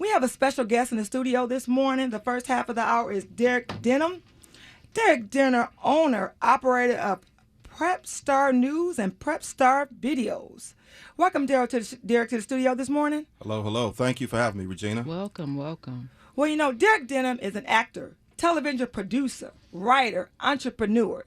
We have a special guest in the studio this morning. The first half of the hour is Derek Denham. Derek Denham, owner, operator of Prep Star News and Prep Star Videos. Welcome, Derek, to the studio this morning. Hello, hello. Thank you for having me, Regina. Welcome, welcome. Well, you know, Derek Denham is an actor, television producer, writer, entrepreneur.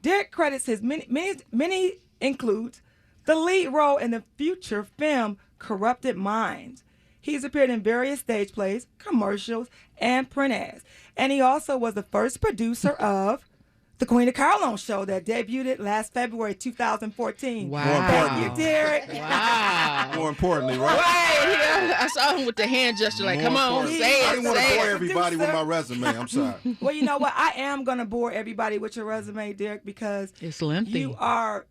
Derek credits his many includes the lead role in the feature film Corrupted Minds. He's appeared in various stage plays, commercials, and print ads. And he also was the first producer of The Queen of Carlone Show that debuted last February 2014. Wow. Thank you, Derek. Wow. More importantly, right? Right. I saw him with the hand gesture like, come on, say it. I didn't want to say bore it. everybody with my resume. I'm sorry. Well, you know what? I am going to bore everybody with your resume, Derek, because It's lengthy. you are,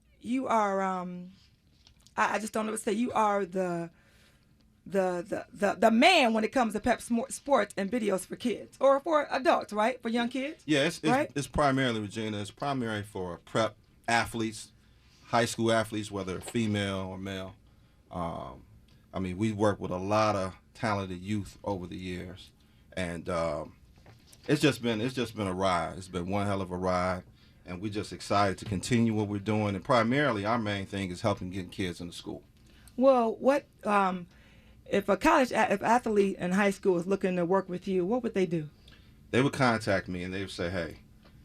I just don't know what to say. You are the man when it comes to pep sports and videos for kids or for adults, right? For young kids? Yeah, right? it's primarily, Regina, it's primarily for prep athletes, high school athletes, whether female or male. I mean, we work with a lot of talented youth over the years, and it's just been a ride. It's been one hell of a ride, and we're just excited to continue what we're doing. And primarily, our main thing is helping get kids into school. Well, what if a if athlete in high school is looking to work with you? What would they do? They would contact me and they would say, "Hey,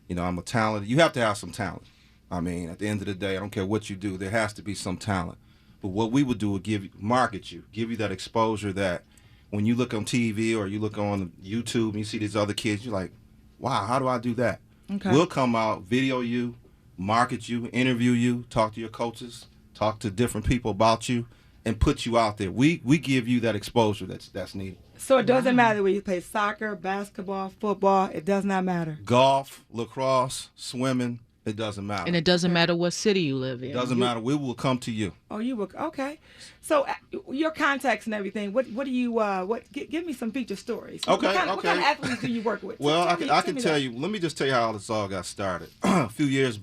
you know, I'm a talented. You have to have some talent. I mean, at the end of the day, I don't care what you do. There has to be some talent. But what we would do would market you, give you that exposure that when you look on TV or you look on YouTube and you see these other kids, you're like, wow, how do I do that? Okay. We'll come out, video you, market you, interview you, talk to your coaches, talk to different people about you, and put you out there. We give you that exposure that's needed. So it doesn't matter whether you play soccer, basketball, football. It does not matter. Golf, lacrosse, swimming. It doesn't matter. And it doesn't matter what city you live in. It doesn't matter. We will come to you. Oh, you will. Okay. So your contacts and everything. What do you? Give me some feature stories. Okay. What kind of athletes do you work with? Well, I can tell that. you. Let me just tell you how this all got started. A few years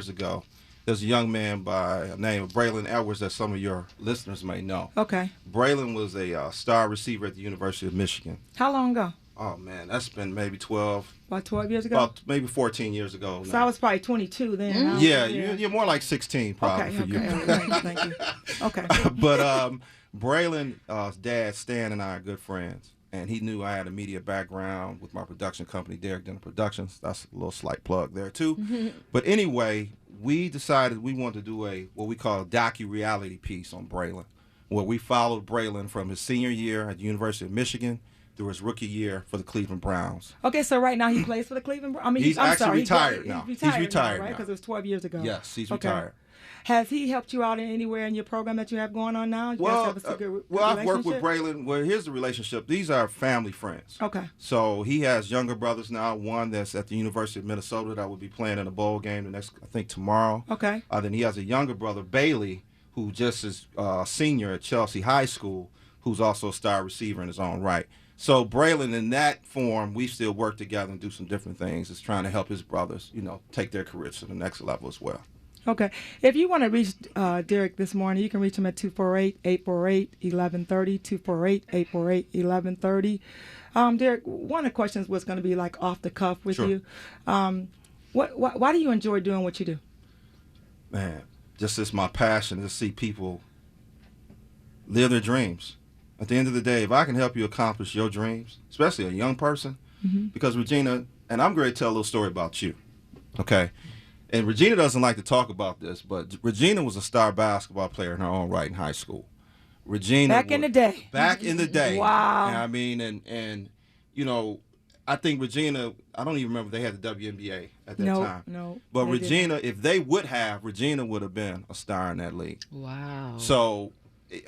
ago, there's a young man by the name of Braylon Edwards that some of your listeners may know. Okay. Braylon was a star receiver at the University of Michigan. How long ago? Oh man, that's been maybe 12. About 12 years ago. About maybe 14 years ago. So I was probably 22 then. Mm-hmm. Yeah, you're more like 16 probably for you. Thank you. Okay. But Braylon's dad, Stan, and I are good friends. And he knew I had a media background with my production company, Derek Denham Productions. That's a little slight plug there, too. Mm-hmm. But anyway, we decided we wanted to do what we call a docu-reality piece on Braylon, where we followed Braylon from his senior year at the University of Michigan through his rookie year for the Cleveland Browns. Okay, so right now he plays for the Cleveland Browns. I mean, he's actually retired now. He's retired now, right? now. Because it was 12 years ago. Yes, he's retired. Has he helped you out anywhere in your program that you have going on now? I've worked with Braylon. Well, here's the relationship. These are family friends. Okay. So he has younger brothers now. One that's at the University of Minnesota that will be playing in a bowl game the next, I think, tomorrow. Okay. Then he has a younger brother, Bailey, who just is a senior at Chelsea High School, who's also a star receiver in his own right. So Braylon, in that form, we still work together and do some different things. It's trying to help his brothers, take their careers to the next level as well. Okay. If you want to reach Derek this morning, you can reach him at 248-848-1130, 248-848-1130. Derek, one of the questions was going to be like off the cuff with Sure. you. Why do you enjoy doing what you do? Man, just it's my passion to see people live their dreams. At the end of the day, if I can help you accomplish your dreams, especially a young person, because Regina, and I'm going to tell a little story about you, okay? And Regina doesn't like to talk about this, but Regina was a star basketball player in her own right in high school. Regina Back in the day. Wow. And I mean, and I think Regina, I don't even remember if they had the WNBA at that time. No. But Regina, if they would have, Regina would have been a star in that league. Wow. So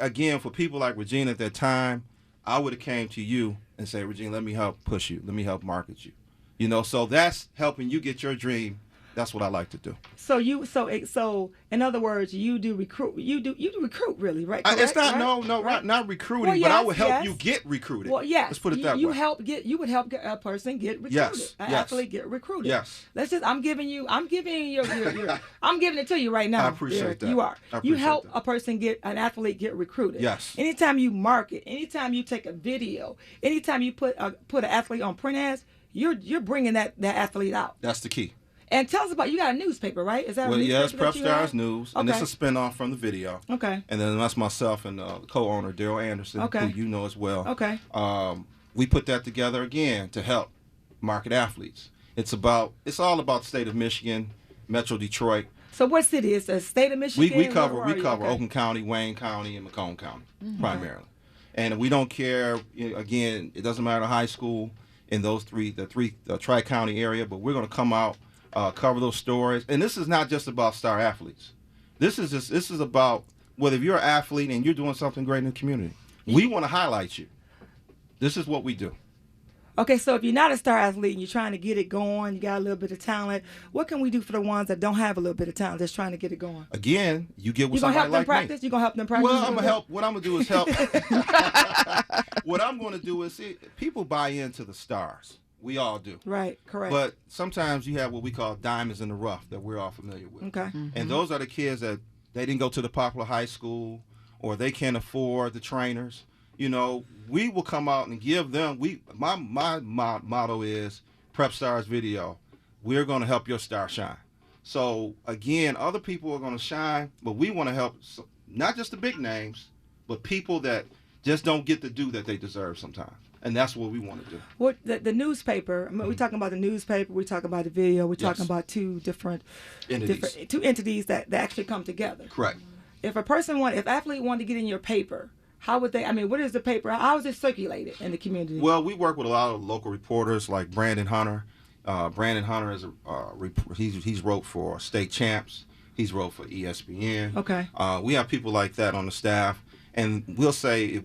again, for people like Regina at that time, I would have came to you and said, Regina, let me help push you. Let me help market you. So that's helping you get your dream That's what I like to do. So in other words, you do recruit really, right? Correct, It's not right? not recruiting, Well, but I yes, would help yes. you get recruited. Well, yes. Let's put it that way. You would help get a person get recruited. Yes, An yes. athlete get recruited. Yes. I'm giving it to you right now. I appreciate Derek. that. You are. I You appreciate help that. a person an athlete get recruited. Yes. Anytime you market, anytime you take a video, anytime you put an athlete on print ads, you're bringing that athlete out. That's the key. And tell us about, you got a newspaper, right? Is that Well, a newspaper yes, Prep that you Stars have? News, Okay. and it's a spinoff from the video. Okay. And then that's myself and co-owner Daryl Anderson, Okay. who you know as well. Okay. We put that together again to help market athletes. It's all about the state of Michigan, Metro Detroit. So what city is the state of Michigan? We cover Okay. Oakland County, Wayne County, and Macomb County primarily. And we don't care. Again, it doesn't matter high school in those the tri-county area, but we're going to come out, cover those stories. And this is not just about star athletes. This is about whether you're an athlete and you're doing something great in the community. We want to highlight you. This is what we do. Okay, so if you're not a star athlete and you're trying to get it going, you got a little bit of talent, what can we do for the ones that don't have a little bit of talent, that's trying to get it going? Again, you get with You gonna somebody help them like practice? me. You gonna help them practice? Well, I'm gonna help. What I'm gonna do is help. What I'm gonna do is people buy into the stars. We all do. Right, correct. But sometimes you have what we call diamonds in the rough that we're all familiar with. Okay. And those are the kids that they didn't go to the popular high school, or they can't afford the trainers. We will come out and give them. My motto is Prep Stars Video. We're going to help your star shine. So again, other people are going to shine, but we want to help not just the big names, but people that just don't get the due that they deserve sometimes. And that's what we want to do. What the newspaper? I mean, we're talking about the newspaper. We're talking about the video. We're talking about two different entities that actually come together. Correct. If athlete wanted to get in your paper, how would they? I mean, what is the paper? How is it circulated in the community? Well, we work with a lot of local reporters like Brandon Hunter. Brandon Hunter is he's wrote for State Champs. He's wrote for ESPN. Okay. We have people like that on the staff, and we'll say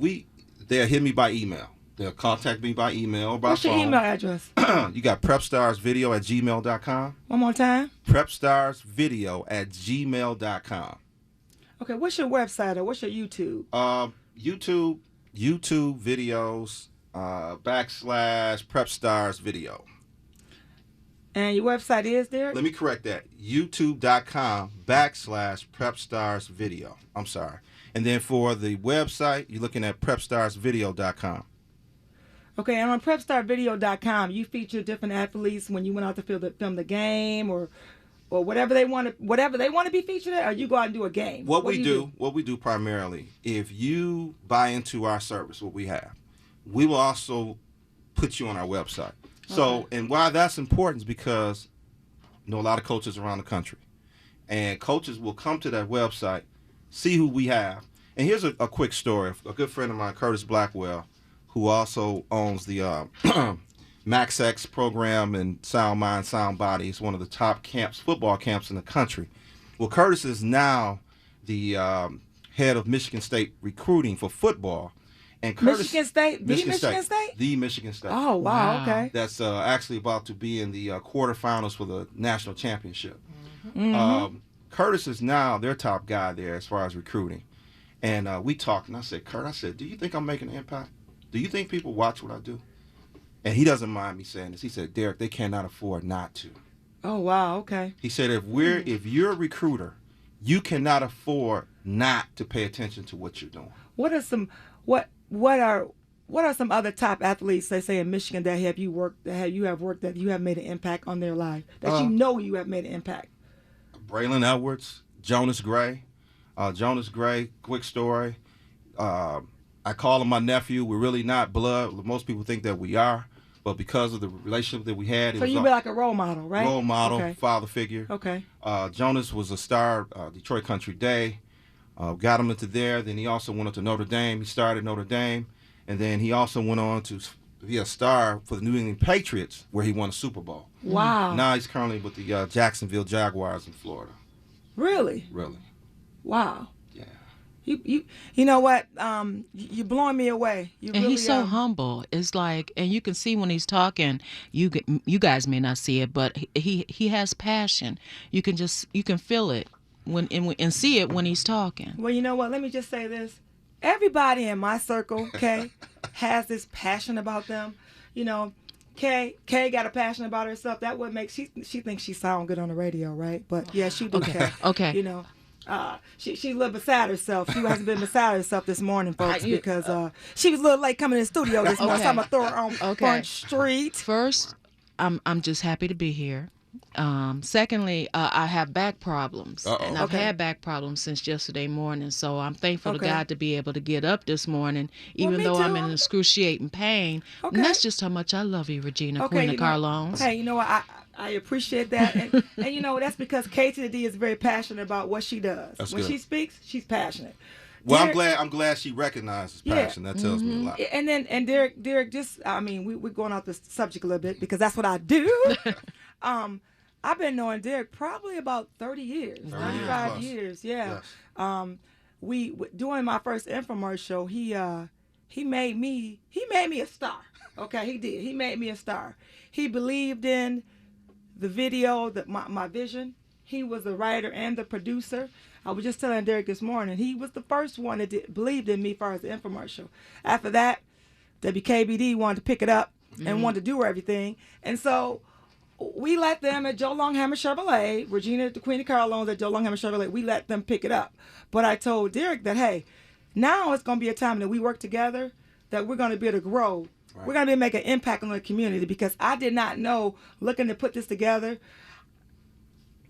they'll hit me by email. They'll contact me by email or by What's phone. your email address? You got prepstarsvideo@gmail.com. One more time. prepstarsvideo@gmail.com. Okay. What's your website or what's your YouTube? YouTube videos /Prep Stars Video. And your website is there? Let me correct that. YouTube.com /Prep Stars Video. I'm sorry. And then for the website, you're looking at prepstarsvideo.com. Okay, and on PrepStarVideo.com, you feature different athletes when you went out to film the game or whatever they want to be featured at, or you go out and do a game. What we do primarily, if you buy into our service, what we have, we will also put you on our website. So, and why that's important is because a lot of coaches around the country, and coaches will come to that website, see who we have. And here's a quick story. A good friend of mine, Curtis Blackwell, who also owns the MaxX program and Sound Mind, Sound Body. It's one of the top football camps in the country. Well, Curtis is now the head of Michigan State recruiting for football. And Curtis, Michigan State? The Michigan State? The Michigan State. Oh, wow. Okay. That's actually about to be in the quarterfinals for the national championship. Mm-hmm. Curtis is now their top guy there as far as recruiting. And we talked, and I said, Kurt, do you think I'm making an impact? Do you think people watch what I do? And he doesn't mind me saying this. He said, Derek, they cannot afford not to. Oh, wow. Okay. He said, if you're a recruiter, you cannot afford not to pay attention to what you're doing. What are some other top athletes, they say in Michigan, that have made an impact on their life, that you have made an impact? Braylon Edwards, Jonas Gray. Jonas Gray, quick story. I call him my nephew. We're really not blood. Most people think that we are, but because of the relationship that we had, so you be like a role model, right? Role model, okay. Father figure. Okay. Jonas was a star, Detroit Country Day. Got him into there. Then he also went up to Notre Dame. He started Notre Dame, and then he also went on to be a star for the New England Patriots, where he won a Super Bowl. Wow. Now he's currently with the Jacksonville Jaguars in Florida. Really? Really. Wow. Yeah. You know what? You're blowing me away. You And really, he's so humble. It's like, and you can see when he's talking. You guys may not see it, but he has passion. You can feel it and see it when he's talking. Well, you know what? Let me just say this. Everybody in my circle, Kay, has this passion about them. You know, Kay got a passion about herself. That would make she thinks she sound good on the radio, right? But yeah, she do. Okay. Kay. Okay. You know, she's a little beside herself. She hasn't been beside herself this morning, folks, because she was a little late coming in the studio this morning. So I'm gonna throw her on Front Street. First, I'm just happy to be here. Secondly, I have back problems, and I've had back problems since yesterday morning. So I'm thankful to God to be able to get up this morning, even though I'm in excruciating pain. And that's just how much I love you, Regina, Queen of Carlones. Hey, you know what? I appreciate that, and you know that's because K to the D is very passionate about what she does. When she speaks, she's passionate. Well, Derek, I'm glad she recognizes passion. That tells me a lot. And Derek, just I mean, we're going off the subject a little bit because that's what I do. I've been knowing Derek probably about 30 years, 35 years. Yeah. Yes. We doing my first infomercial. He made me a star. Okay, he did. He made me a star. He believed in the video, my vision. He was the writer and the producer. I was just telling Derek this morning, he was the first one that believed in me as far as the infomercial. After that, WKBD wanted to pick it up and wanted to do everything. And so we let them at Joe Longhammer Chevrolet, Regina, the Queen of Carlones at Joe Longhammer Chevrolet, we let them pick it up. But I told Derek that, hey, now it's going to be a time that we work together, that we're going to be able to grow. Right. We're going to be able to make an impact on the community, because I did not know, looking to put this together,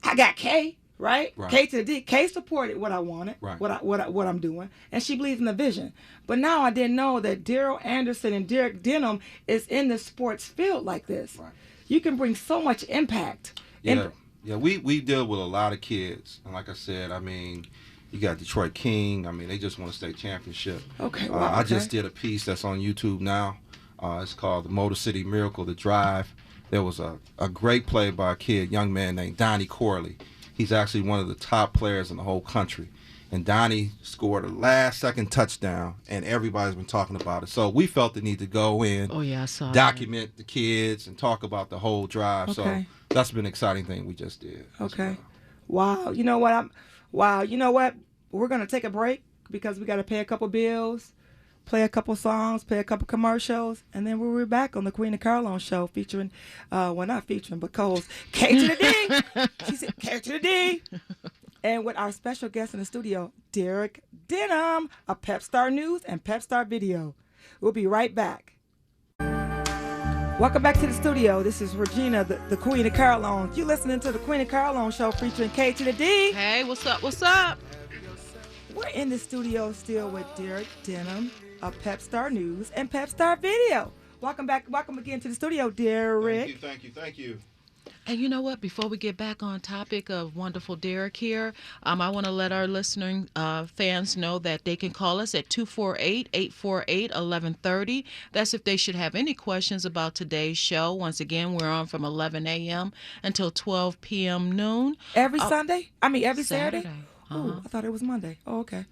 I got Kay, right? K to the D. Kay supported what I wanted, what I'm doing, and she believes in the vision. But now I didn't know that Daryl Anderson and Derek Denham is in the sports field like this. Right. You can bring so much impact. Yeah, we deal with a lot of kids, and like I said, I mean, you got Detroit King. I mean, they just won a state championship. Okay, I just did a piece that's on YouTube now. It's called The Motor City Miracle, The Drive. There was a great play by a young man named Donnie Corley. He's actually one of the top players in the whole country. And Donnie scored a last-second touchdown, and everybody's been talking about it. So we felt the need to go in, document the kids, and talk about the whole drive. Okay. So that's been an exciting thing we just did. Okay. Wow. You know what? You know what? We're going to take a break because we got to pay a couple bills, play a couple songs, play a couple commercials, and then we'll be back on the Queen of Carlones show featuring, well, not featuring, but Cole's K to the D. She said K to the D. And with our special guest in the studio, Derek Denham of Pep Star News and Pep Star Video. We'll be right back. Welcome back to the studio. This is Regina, the Queen of Carlones. You're listening to the Queen of Carlones show featuring K to the D. Hey, what's up? What's up? We're in the studio still with Derek Denham of Pep Star News and Pep Star Video. Welcome back. Welcome again to the studio, Derek. Thank you. And you know what? Before we get back on topic of wonderful Derek here, I want to let our listening fans know that they can call us at 248-848-1130. That's if they should have any questions about today's show. Once again, we're on from 11 a.m. until 12 p.m. noon. Every Sunday? I mean, every Saturday? Uh-huh. Oh, I thought it was Monday. Oh, okay.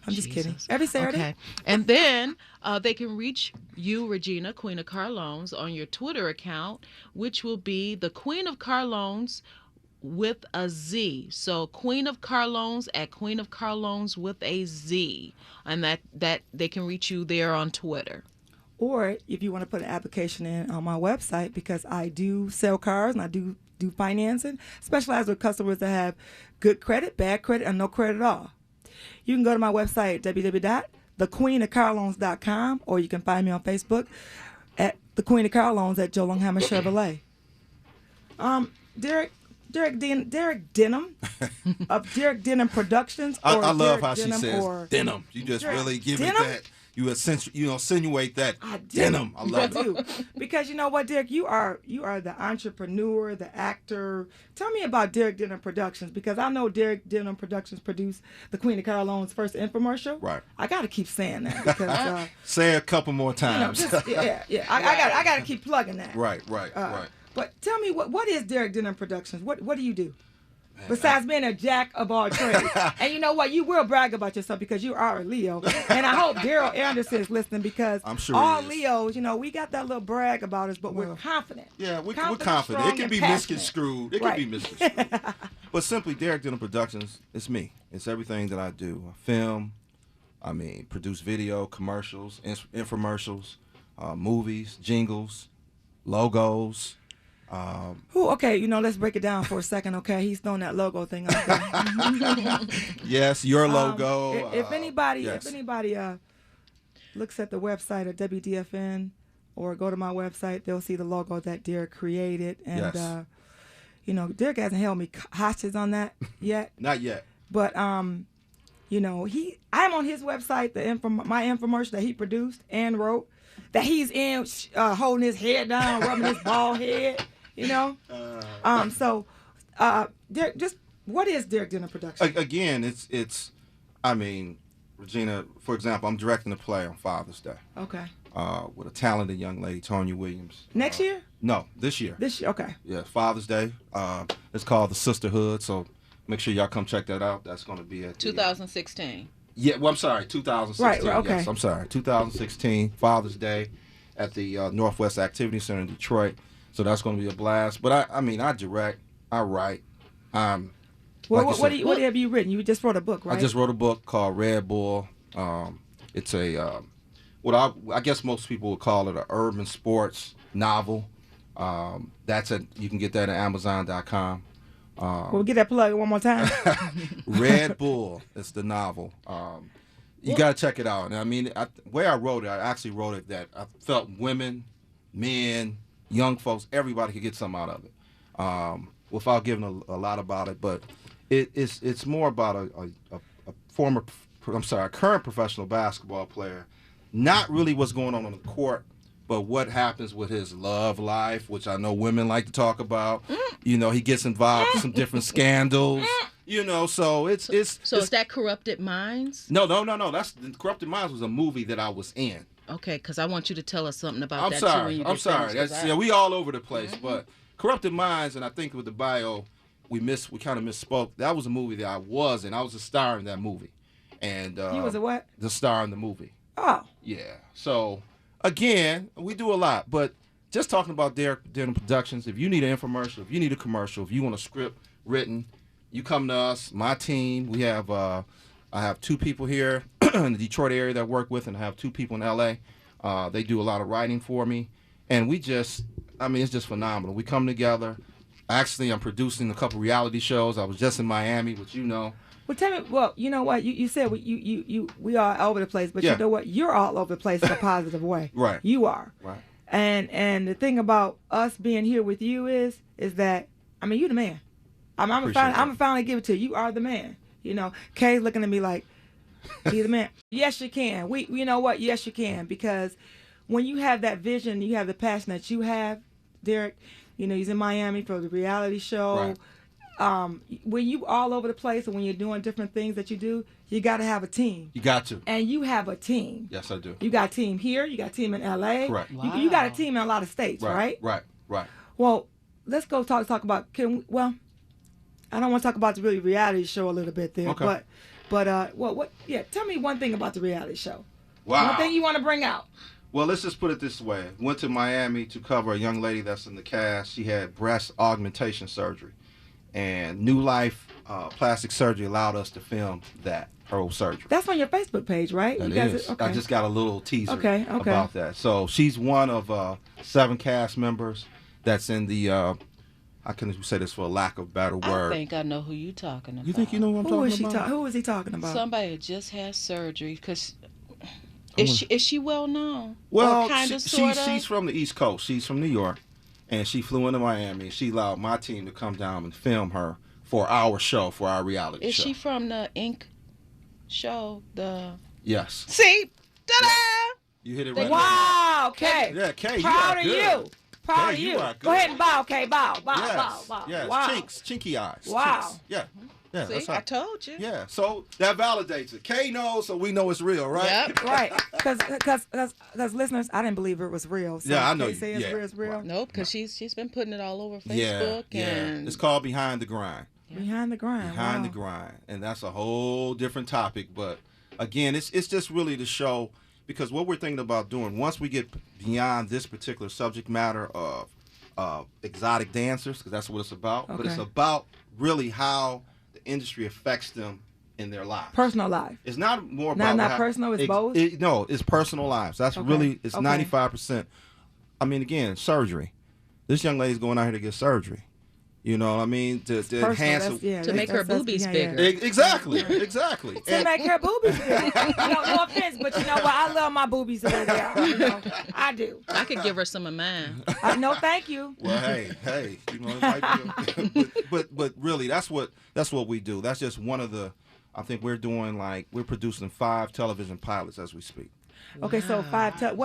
I'm just kidding. Every Saturday. Okay. And then they can reach you, Regina, Queen of Carlones, on your Twitter account, which will be the Queen of Carlones with a Z. So Queen of Carlones at Queen of Carlones with a Z. And that they can reach you there on Twitter. Or if you want to put an application in on my website, because I do sell cars and I do financing, specialize with customers that have good credit, bad credit, and no credit at all. You can go to my website, www.thequeenofcarlones.com, or you can find me on Facebook at The Queen of Carlones at Joe Longhammer Chevrolet. Derek Denham of Derek Denham Productions. I love Derek how Denham, she says Denham. You just really give it that. You insinuate that. Denham. I love it. Because you know what, Derek, you are the entrepreneur, the actor. Tell me about Derek Denham Productions, because I know Derek Denham Productions produced the Queen of Carlones' first infomercial. Right. I got to keep saying that because say it a couple more times. Yeah. I got to keep plugging that. Right. But tell me what is Derek Denham Productions? What do you do? Besides being a jack of all trades. And you know what? You will brag about yourself because you are a Leo. And I hope Daryl Anderson is listening because I'm sure all he is. Leos, you know, we got that little brag about us, but we're confident. Yeah, we're confident. strong, It can and be passionate. misconstrued. It Right. can be misconstrued. But simply, Derek Denham Productions, it's me. It's everything that I do. I film, produce video, commercials, infomercials, movies, jingles, logos. Okay, you know, let's break it down for a second, okay? He's throwing that logo thing out there. Yes, your logo. If anybody yes. looks at the website at WDFN or go to my website, they'll see the logo that Derek created. And, Yes. you know, Derek hasn't held me hostage on that yet. Not yet. But, you know, I'm on his website, my infomercial that he produced and wrote, that he's in holding his head down, rubbing his bald head, you know. Derek, just what is Derek Denham Productions? Again, it's Regina, for example, I'm directing a play on Father's Day. Okay. With a talented young lady, Tonya Williams. Next year? No, this year. This year, okay. Yeah, Father's Day. It's called The Sisterhood, so make sure y'all come check that out. That's going to be at 2016. Yeah, well, I'm sorry, 2016. Right, okay. Yes, I'm sorry, 2016, Father's Day at the Northwest Activity Center in Detroit. So that's going to be a blast. But I direct, I write. Well, like what have you written? You just wrote a book, right? I just wrote a book called Red Bull. It's a what I guess most people would call it an urban sports novel. You can get that at Amazon.com. We'll get that plug one more time. Red Bull. It's the novel. You got to check it out. And the way I wrote it, I actually wrote it that I felt women, men, young folks, everybody could get something out of it. Without giving a lot about it, but it's more about a current professional basketball player, not really what's going on the court, but what happens with his love life, which I know women like to talk about. You know, he gets involved in some different scandals. You know, so it's is that Corrupted Minds? No. That's Corrupted Minds was a movie that I was in. Okay, because I want you to tell us something about that too. I'm sorry. We all over the place, but Corrupted Minds, and I think with the bio, we kind of misspoke. That was a movie that I was in. I was a star in that movie, and you was a what? The star in the movie. Oh. Yeah. So again, we do a lot, but just talking about Derek Denham Productions. If you need an infomercial, if you need a commercial, if you want a script written, you come to us. My team. We have. I have 2 people here in the Detroit area that I work with, and I have 2 people in LA. They do a lot of writing for me, and it's just phenomenal. We come together. Actually, I'm producing a couple reality shows. I was just in Miami, which you know. Well, tell me. Well, you know what? You said we are all over the place, but Yeah. you know what? You're all over the place in a positive way. Right. You are. Right. And the thing about us being here with you is that you're the man. I'm gonna finally give it to you. You are the man. You know, Kay's looking at me like, be the man. Yes, you can. You know what? Yes, you can. Because when you have that vision, you have the passion that you have, Derek. You know, he's in Miami for the reality show. Right. When you all over the place and when you're doing different things that you do, you got to have a team. You got to. And you have a team. Yes, I do. You got a team here. You got a team in LA. Correct. Wow. You got a team in a lot of states, right? Right. Well, let's go talk about. I don't want to talk about the reality show a little bit there, Okay. but tell me one thing about the reality show. Wow. One thing you want to bring out. Well, let's just put it this way. Went to Miami to cover a young lady that's in the cast. She had breast augmentation surgery. And New Life Plastic Surgery allowed us to film her whole surgery. That's on your Facebook page, right? That You guys is. okay. I just got a little teaser Okay. about that. So she's one of 7 cast members that's in the, how can you say this for a lack of better word? I think I know who you're talking about. You think you know what I'm talking about? Who is he talking about? Somebody that just had surgery. Because is she well known? Well, kind of, sort of? she's from the East Coast. She's from New York. And she flew into Miami. She allowed my team to come down and film her for our show, for our reality Is show. she from the Ink show? Yes. See? Ta-da! You hit it right. Wow, okay. Yeah, Kay, Proud of you are good. you. Proud Kay, of you you. are good. Go ahead and bow, okay? Bow. Yes. Wow. Chinky eyes. Wow. Chinks. Yeah. Yeah. See, that's I right. told you. Yeah. So that validates it. Kay knows, so we know it's real, right? Yep. Right. Because listeners, I didn't believe it was real. So Yeah, I know they you- say yeah, it's real. Nope, because she's been putting it all over Yeah. Facebook Yeah. and It's called Behind the Grind. Behind the grind. Behind wow. the grind, and that's a whole different topic. But again, it's just really to show, because what we're thinking about doing once we get beyond this particular subject matter of exotic dancers, because that's what it's about. But it's about really how the industry affects them in their lives. Personal life. It's not more about not personal. It's both. No, it's personal lives. That's really it's 95%. I mean, again, surgery. This young lady's going out here to get surgery. You know what I mean? To enhance to make her boobies bigger. Exactly. Exactly. To make her boobies bigger. No offense, but you know what? I love my boobies over there. You know, I do. I could give her some of mine. No, thank you. Well, hey, you know, it might be but really, that's what we do. That's just one of the. I think we're producing 5 television pilots as we speak. Okay, so 5.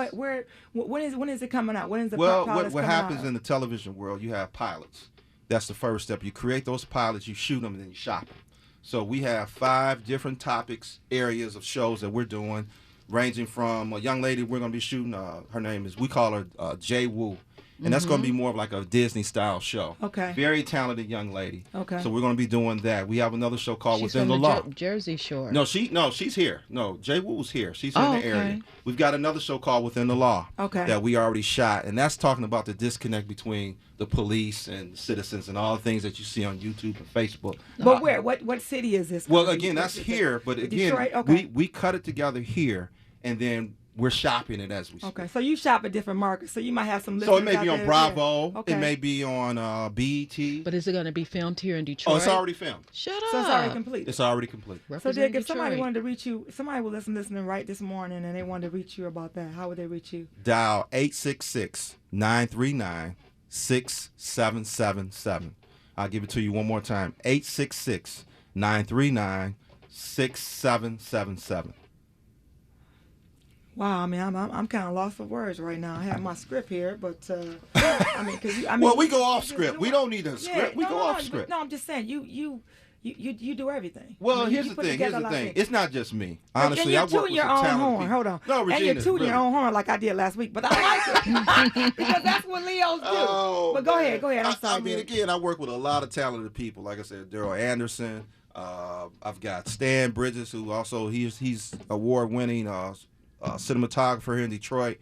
When is it coming out? When is the pilot what happens in the television world? You have pilots. That's the first step. You create those pilots, you shoot them, and then you shop them. So we have 5 different topics, areas of shows that we're doing, ranging from a young lady we're going to be shooting. Her name is, we call her Jay Woo. And that's going to be more of like a Disney-style show. Okay. Very talented young lady. Okay. So we're going to be doing that. We have another show called Within the Law. Jersey Shore. No, she's here. No, Jay Woo's here. She's in the area. We've got another show called Within the Law. Okay. That we already shot, and that's talking about the disconnect between the police and citizens and all the things that you see on YouTube and Facebook. But where? What city is this? Well, again, that's here. But again, we cut it together here, and then we're shopping it as we speak. Okay, so you shop at different markets, so you might have some listeners. So it may be on Bravo. Yeah. Okay. It may be on BET. But is it going to be filmed here in Detroit? Oh, it's already filmed. Shut up. So it's already complete. It's already complete. So, Dick, if somebody wanted to reach you, somebody was listening right this morning, and they wanted to reach you about that, how would they reach you? Dial 866-939-6777. I'll give it to you one more time. 866-939-6777. Wow, I mean, I'm kind of lost for words right now. I have my script here, but well, we go off script. We don't need a script. We go off script. No, I'm just saying you do everything. Well, here's the thing. It's not just me. Honestly, I work with your own horn. Hold on. No, Regina, and you're tooting your own horn like I did last week, but I like it because that's what Leos do. Oh, but go ahead. I'm sorry. I mean, again, I work with a lot of talented people. Like I said, Daryl Anderson. I've got Stan Bridges, who also he's award-winning. Cinematographer here in Detroit,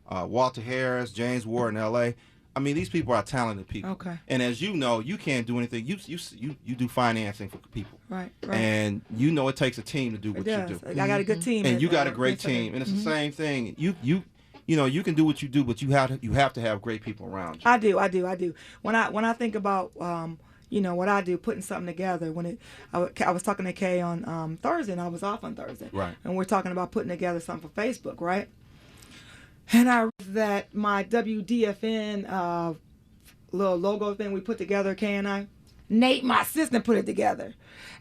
Walter Harris, James Ward in L.A. I mean, these people are talented people. Okay. And as you know, you can't do anything. You do financing for people. Right. And you know it takes a team to do what you do. I got a good team. And you got a great team. And it's the same thing. You can do what you do, but you have to have great people around you. I do. When I think about what I do, putting something together. I was talking to Kay on Thursday, and I was off on Thursday. Right. And we're talking about putting together something for Facebook, right? And I read that my WDFN little logo thing we put together, Kay and I, Nate, my assistant, put it together.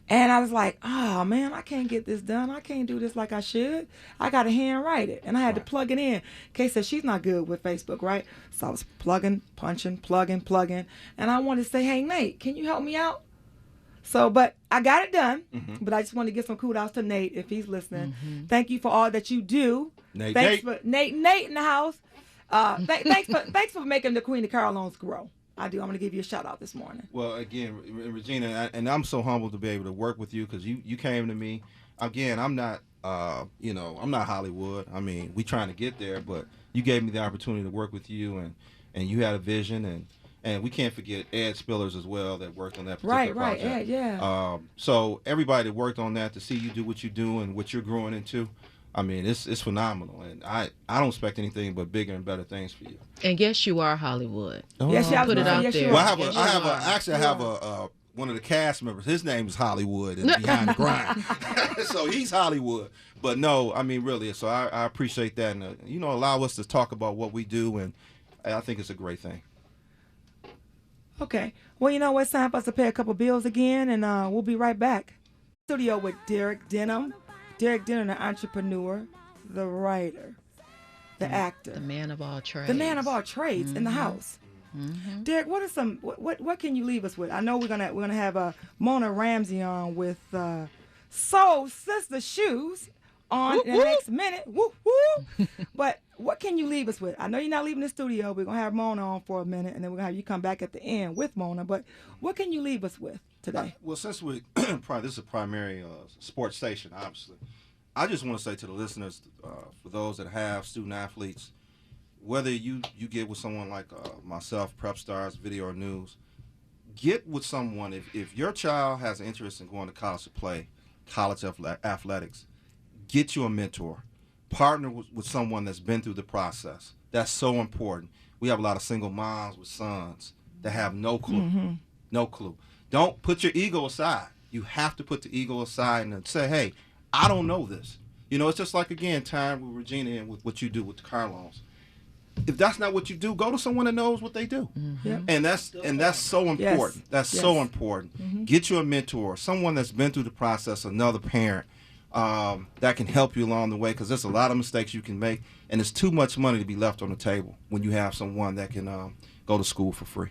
And I was like, oh, man, I can't get this done. I can't do this like I should. I got to handwrite it. And I had to plug it in. Kay said she's not good with Facebook, right? So I was plugging, punching, plugging. And I wanted to say, hey, Nate, can you help me out? So, but I got it done. Mm-hmm. But I just want to give some kudos to Nate if he's listening. Mm-hmm. Thank you for all that you do. Thanks for Nate in the house. Thanks for making the Queen of Car Loans grow. I do. I'm going to give you a shout out this morning. Well, again, Regina, and I'm so humbled to be able to work with you because you came to me. Again, I'm not, I'm not Hollywood. I mean, we trying to get there, but you gave me the opportunity to work with you, and you had a vision, and we can't forget Ed Spillers as well that worked on that particular project. Right, Ed, yeah. So everybody that worked on that, to see you do what you do and what you're growing into, I mean, it's phenomenal, and I don't expect anything but bigger and better things for you. And yes, you are Hollywood. Oh. Yes, you put it out there. Well, I have one of the cast members. His name is Hollywood and Behind the Grind, so he's Hollywood. But no, I mean really. So I appreciate that, and allow us to talk about what we do, and I think it's a great thing. Okay. Well, it's time for us to pay a couple bills again, and we'll be right back. Studio with Derek Denham. Derek Denham, the entrepreneur, the writer, the actor, the man of all trades. The man of all trades in the house. Mm-hmm. Derek, what are some what can you leave us with? I know we're gonna have Mona Ramsey on with Soul Sister Shoes on in the next minute. Woo, woo. But what can you leave us with? I know you're not leaving the studio. We're going to have Mona on for a minute, and then we're going to have you come back at the end with Mona. But what can you leave us with today? Well, since we this is a primary sports station, obviously, I just want to say to the listeners, for those that have student athletes, whether you get with someone like myself, Prep Stars, Video or News, get with someone. If your child has an interest in going to college to play college athletics, get you a mentor. Partner with someone that's been through the process. That's so important. We have a lot of single moms with sons that have no clue. Mm-hmm. No clue. Don't put your ego aside. You have to put the ego aside and say, hey, I don't know this. You know, it's just like, again, time with Regina and with what you do with the car loans. If that's not what you do, go to someone that knows what they do. Mm-hmm. Yep. And that's so important. Yes. That's so important. Mm-hmm. Get you a mentor, someone that's been through the process, another parent that can help you along the way, because there's a lot of mistakes you can make, and it's too much money to be left on the table when you have someone that can go to school for free.